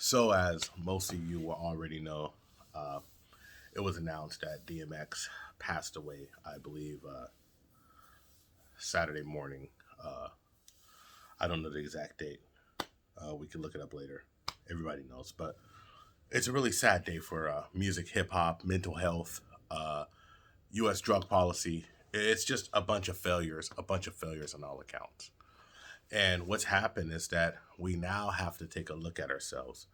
So, as most of you will already know, uh, it was announced that DMX passed away, I believe, Saturday morning. Uh, I don't know the exact date. We can look it up later. Everybody knows. But it's a really sad day for music, hip hop, mental health, U.S. drug policy. It's just a bunch of failures on all accounts. And what's happened is that we now have to take a look at ourselves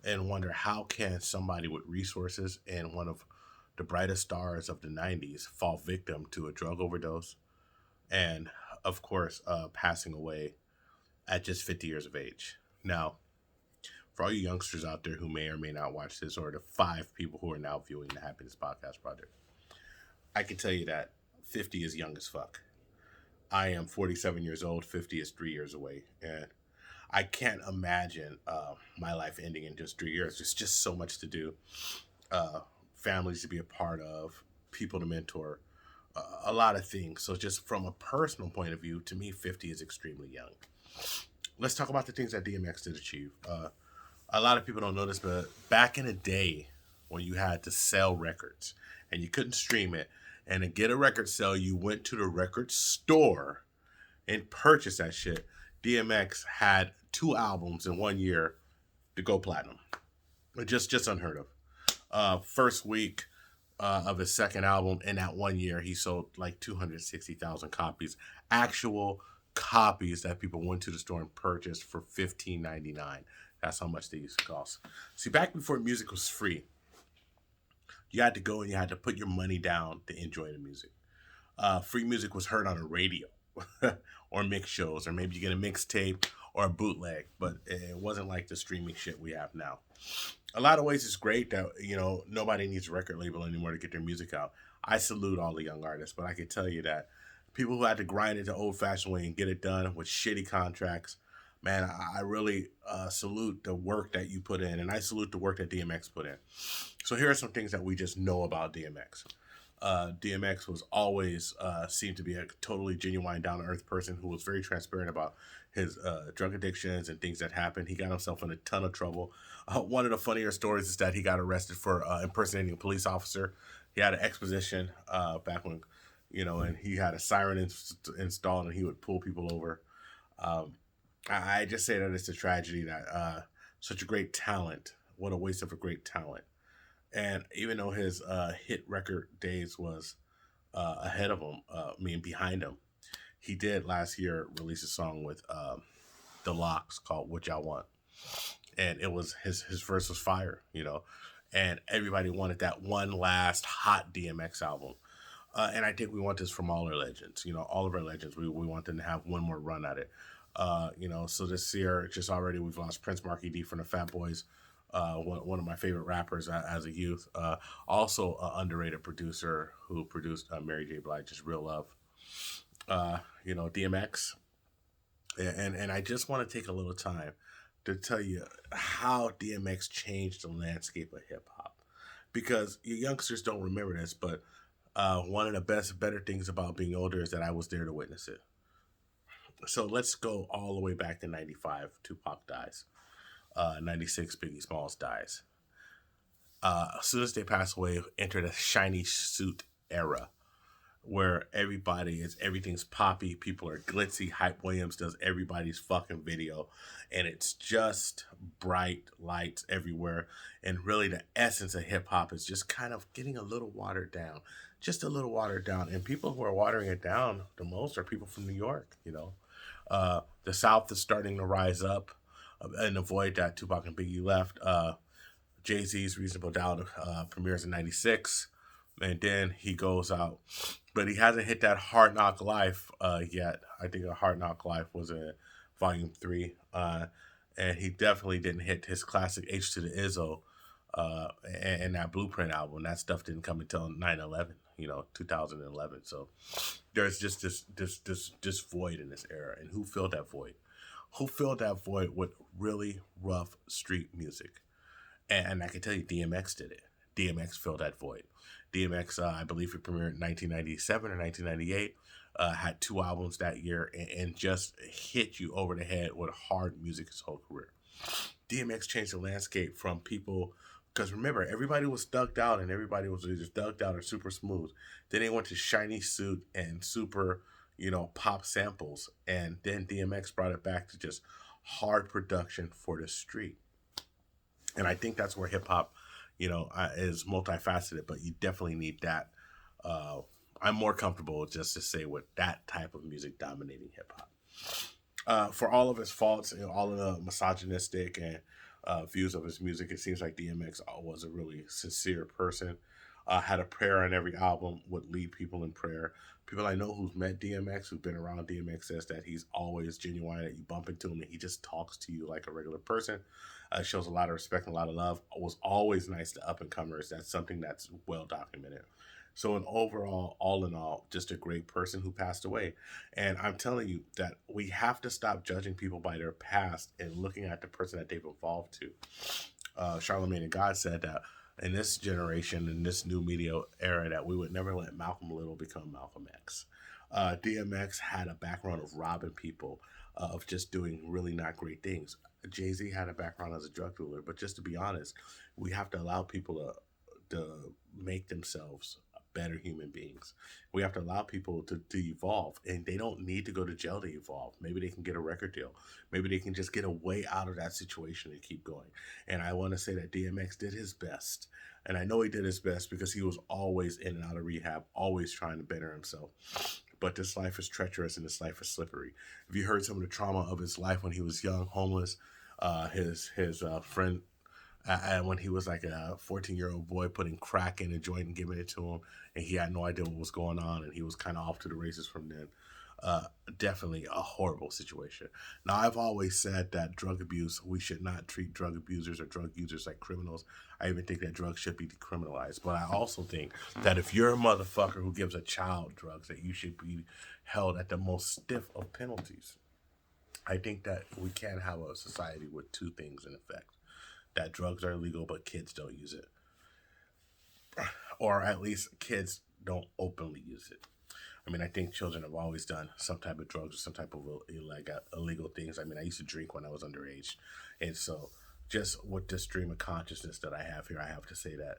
and wonder how can somebody with resources and one of the brightest stars of the 90s fall victim to a drug overdose and of course passing away at just 50 years of age. Now, for all you youngsters out there who may or may not watch this, or the five people who are now viewing the Happiness Podcast Project, I can tell you that 50 is young as fuck. I am 47 years old. 50 is 3 years away. And I can't imagine my life ending in just 3 years. There's just so much to do, uh, families to be a part of, people to mentor, a lot of things. So, just from a personal point of view, to me, 50 is extremely young. Let's talk about the things that DMX did achieve. A lot of people don't know this, but back in the day when you had to sell records and you couldn't stream it, and to get a record sale, you went to the record store and purchased that shit. DMX had two albums in 1 year to go platinum. Just unheard of. First week of his second album in that 1 year, he sold like 260,000 copies. Actual copies that people went to the store and purchased for $15.99. That's how much they used to cost. See, back before music was free, you had to go and you had to put your money down to enjoy the music. Free music was heard on a radio or mix shows, or maybe you get a mixtape or a bootleg, but it wasn't like the streaming shit we have now. A lot of ways it's great that nobody needs a record label anymore to get their music out. I salute all the young artists, but I can tell you that people who had to grind it the old fashioned way and get it done with shitty contracts, man, I really salute the work that you put in, and I salute the work that DMX put in. So here are some things that we just know about DMX. DMX was always seemed to be a totally genuine, down to earth person who was very transparent about his drug addictions and things that happened. He got himself in a ton of trouble. One of the funnier stories is that he got arrested for impersonating a police officer. He had an exposition back when, and he had a siren installed and he would pull people over. Um, I just say that it's a tragedy that such a great talent, what a waste of a great talent. And even though his hit record days was ahead of him, behind him, he did last year release a song with the Locks called "What Y'all Want," and it was his verse was fire, and everybody wanted that one last hot DMX album. And I think we want this from all our legends, all of our legends. We want them to have one more run at it. So this year, just already, we've lost Prince Marky D from the Fat Boys, one of my favorite rappers as a youth. Also, an underrated producer who produced Mary J. Blige's "Real Love." DMX, and I just want to take a little time to tell you how DMX changed the landscape of hip hop, because you youngsters don't remember this, but one of the better things about being older is that I was there to witness it. So let's go all the way back to '95. Tupac dies. '96, Biggie Smalls dies. As soon as they pass away, enter the shiny suit era where everything's poppy, people are glitzy. Hype Williams does everybody's fucking video, and it's just bright lights everywhere. And really, the essence of hip hop is just kind of getting a little watered down, just a little watered down. And people who are watering it down the most are people from New York. The South is starting to rise up and avoid that Tupac and Biggie left. Jay Z's Reasonable Doubt premieres in '96, and then he goes out, but he hasn't hit that Hard Knock Life yet. I think a Hard Knock Life was in Volume 3, and he definitely didn't hit his classic H to the Izzo and that Blueprint album. That stuff didn't come until 9/11, 2011. So there's just this void in this era, and who filled that void? Who filled that void with really rough street music? And I can tell you, DMX did it. DMX filled that void. DMX, I believe it premiered in 1997 or 1998, had two albums that year and just hit you over the head with hard music his whole career. DMX changed the landscape from people, because remember, everybody was thugged out and everybody was either thugged out or super smooth. Then they went to shiny suit and super, pop samples. And then DMX brought it back to just hard production for the street. And I think that's where hip hop, is multifaceted, but you definitely need that. Uh, I'm more comfortable just to say with that type of music dominating hip hop. For all of his faults and all of the misogynistic and views of his music, it seems like DMX was a really sincere person. Had a prayer on every album, would lead people in prayer. People I know who've met DMX, who've been around DMX, says that he's always genuine, that you bump into him and he just talks to you like a regular person. Shows a lot of respect and a lot of love. Was always nice to up and comers. That's something that's well documented. So, in overall, all in all, just a great person who passed away. And I'm telling you that we have to stop judging people by their past and looking at the person that they've evolved to. Charlemagne and God said that in this generation, in this new media era, that we would never let Malcolm Little become Malcolm X. DMX had a background of robbing people, of just doing really not great things. Jay-Z had a background as a drug dealer, but just to be honest, we have to allow people to make themselves better human beings. We have to allow people to evolve, and they don't need to go to jail to evolve. Maybe they can get a record deal. Maybe they can just get a way out of that situation and keep going. And I want to say that DMX did his best. And I know he did his best because he was always in and out of rehab, always trying to better himself. But this life is treacherous and this life is slippery. If you heard some of the trauma of his life when he was young, homeless, his friend, and when he was like a 14-year-old boy putting crack in a joint and giving it to him, and he had no idea what was going on, and he was kind of off to the races from then. Definitely a horrible situation. Now, I've always said that drug abuse, we should not treat drug abusers or drug users like criminals. I even think that drugs should be decriminalized. But I also think that if you're a motherfucker who gives a child drugs, that you should be held at the most stiff of penalties. I think that we can't have a society with two things in effect: that drugs are illegal, but kids don't use it. Or at least kids don't openly use it. I mean, I think children have always done some type of drugs or some type of illegal things. I mean, I used to drink when I was underage. And so, just with this stream of consciousness that I have here, I have to say that,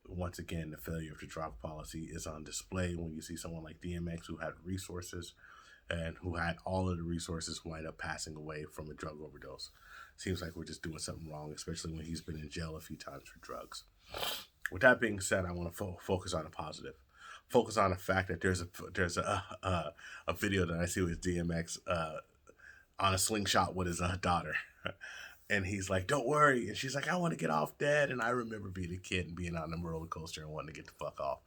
once again, the failure of the drug policy is on display when you see someone like DMX, who had resources and who had all of the resources, wind up passing away from a drug overdose. Seems like we're just doing something wrong, especially when he's been in jail a few times for drugs. With that being said, I want to focus on a positive. Focus on the fact that there's a video that I see with DMX on a slingshot with his daughter, and he's like, "Don't worry," and she's like, "I want to get off, Dad." And I remember being a kid and being on the roller coaster and wanting to get the fuck off,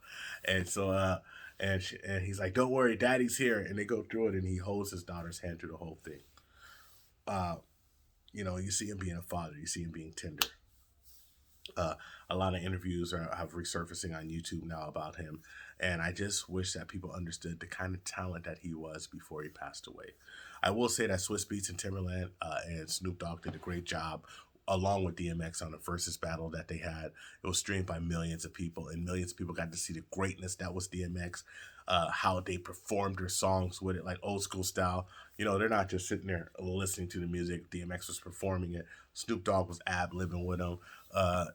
and so and he's like, "Don't worry, Daddy's here," and they go through it, and he holds his daughter's hand through the whole thing. You see him being a father, you see him being tender. A lot of interviews have resurfacing on YouTube now about him, and I just wish that people understood the kind of talent that he was before he passed away. I will say that Swiss Beats and Timberland and Snoop Dogg did a great job along with DMX on the versus battle that they had. It was streamed by millions of people, and millions of people got to see the greatness that was DMX, how they performed their songs with it, like old school style. They're not just sitting there listening to the music. DMX was performing it. Snoop Dogg was ad-libbing with him.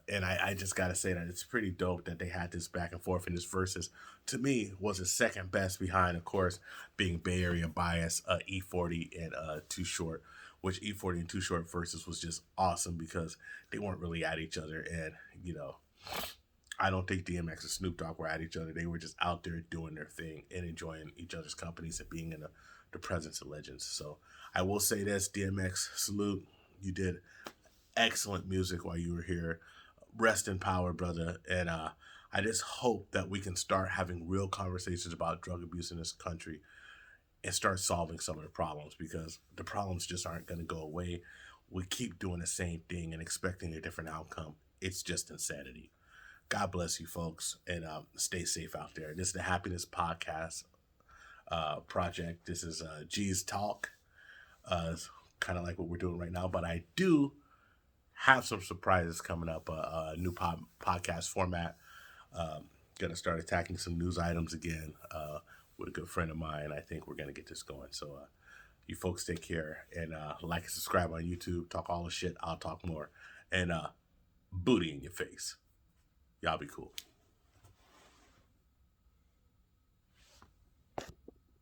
And I just got to say that it's pretty dope that they had this back and forth, in this versus, to me, was the second best behind, of course, being Bay Area bias, E40 and Too Short, which E40 and Too Short versus was just awesome because they weren't really at each other. And, I don't think DMX and Snoop Dogg were at each other. They were just out there doing their thing and enjoying each other's companies and being in the presence of legends. So I will say this, DMX, salute. You did excellent music while you were here. Rest in power, brother. And I just hope that we can start having real conversations about drug abuse in this country and start solving some of the problems, because the problems just aren't going to go away. We keep doing the same thing and expecting a different outcome. It's just insanity. God bless you, folks, and stay safe out there. This is the Happiness Podcast project. This is G's Talk. Kind of like what we're doing right now, but I do have some surprises coming up. A new podcast format. Gonna start attacking some news items again with a good friend of mine. I think we're gonna get this going. So You folks take care, and like and subscribe on YouTube. Talk all the shit. I'll talk more. And booty in your face. Y'all be cool.